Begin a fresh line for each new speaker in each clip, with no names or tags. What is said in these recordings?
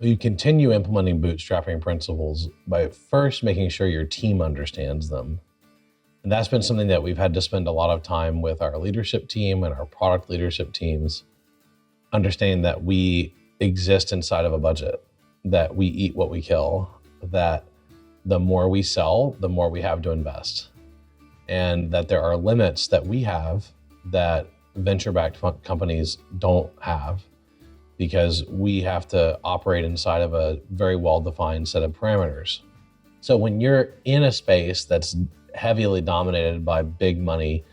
You continue implementing bootstrapping principles by first making sure your team understands them. And that's been something that we've had to spend a lot of time with our leadership team and our product leadership teams, understanding that we exist inside of a budget, that we eat what we kill, that the more we sell, the more we have to invest, and that there are limits that we have that venture-backed companies don't have, because we have to operate inside of a very well-defined set of parameters. So when you're in a space that's heavily dominated by big money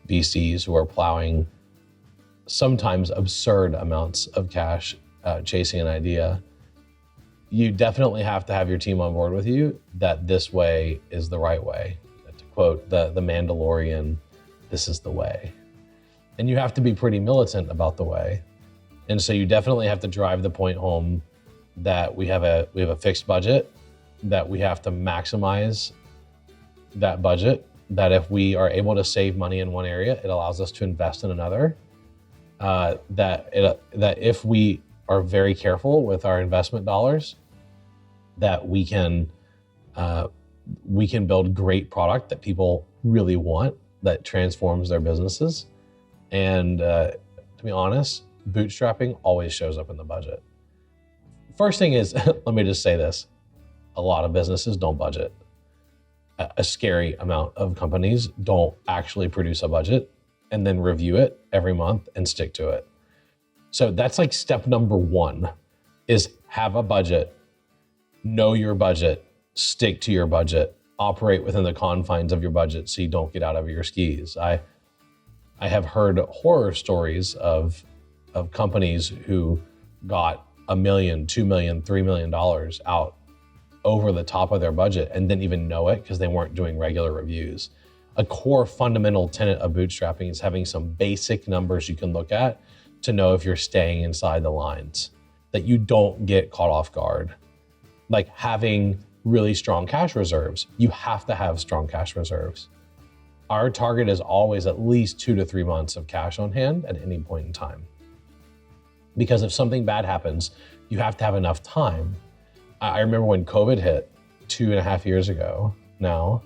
VCs who are plowing sometimes absurd amounts of cash chasing an idea, you definitely have to have your team on board with you that this way is the right way. To quote the Mandalorian, this is the way. And you have to be pretty militant about the way. And so you definitely have to drive the point home that we have a fixed budget, that we have to maximize that budget, that if we are able to save money in one area, it allows us to invest in another. That if we are very careful with our investment dollars, that we can build great product that people really want, that transforms their businesses. And to be honest, bootstrapping always shows up in the budget. First thing is, let me just say this, a lot of businesses don't budget. A scary amount of companies don't actually produce a budget and then review it every month and stick to it. So that's like step number one, is have a budget, know your budget, stick to your budget, operate within the confines of your budget so you don't get out of your skis. I have heard horror stories of companies who got $1 million, $2 million, $3 million out over the top of their budget and didn't even know it because they weren't doing regular reviews. A core fundamental tenet of bootstrapping is having some basic numbers you can look at to know if you're staying inside the lines, that you don't get caught off guard. Like having really strong cash reserves. You have to have strong cash reserves. Our target is always at least 2 to 3 months of cash on hand at any point in time. Because if something bad happens, you have to have enough time. I remember when COVID hit 2.5 years ago now,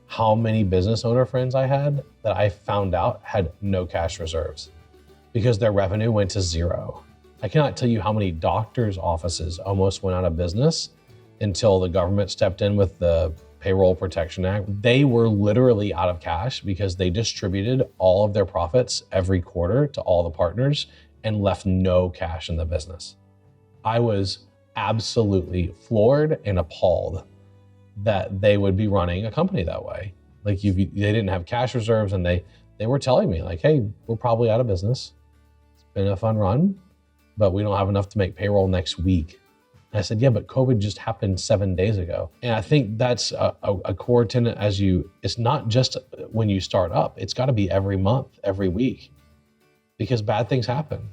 how many business owner friends I had that I found out had no cash reserves because their revenue went to zero. I cannot tell you how many doctors' offices almost went out of business until the government stepped in with the Payroll Protection Act. They were literally out of cash because they distributed all of their profits every quarter to all the partners and left no cash in the business. I was absolutely floored and appalled that they would be running a company that way. Like they didn't have cash reserves, and they were telling me like, hey, we're probably out of business. It's been a fun run, but we don't have enough to make payroll next week. And I said, yeah, but COVID just happened 7 days ago. And I think that's a core tenet it's not just when you start up, it's gotta be every month, every week, because bad things happen.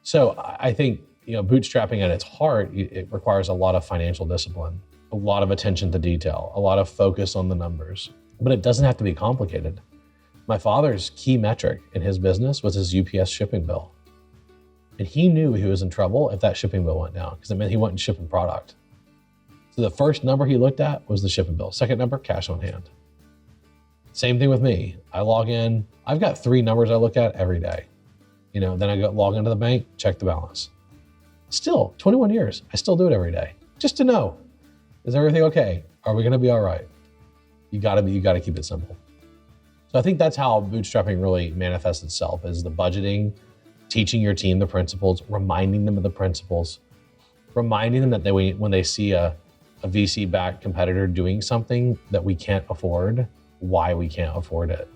So I think, bootstrapping at its heart, it requires a lot of financial discipline, a lot of attention to detail, a lot of focus on the numbers, but it doesn't have to be complicated. My father's key metric in his business was his UPS shipping bill. And he knew he was in trouble if that shipping bill went down, because it meant he wasn't shipping product. So the first number he looked at was the shipping bill. Second number, cash on hand. Same thing with me. I log in, I've got 3 numbers I look at every day. Then I log into the bank, check the balance. Still, 21 years, I still do it every day, just to know, is everything okay? Are we gonna be all right? You gotta keep it simple. So I think that's how bootstrapping really manifests itself, is the budgeting, teaching your team the principles, reminding them of the principles, reminding them that when they see a VC-backed competitor doing something that we can't afford, why we can't afford it,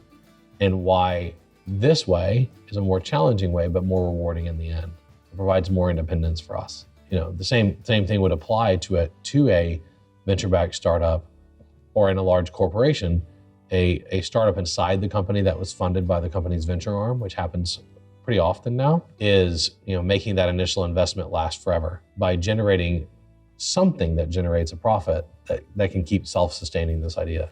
and why this way is a more challenging way, but more rewarding in the end. It provides more independence for us. The same thing would apply to a venture-backed startup, or in a large corporation, a startup inside the company that was funded by the company's venture arm, which happens pretty often now, is making that initial investment last forever by generating something that generates a profit that can keep self-sustaining this idea.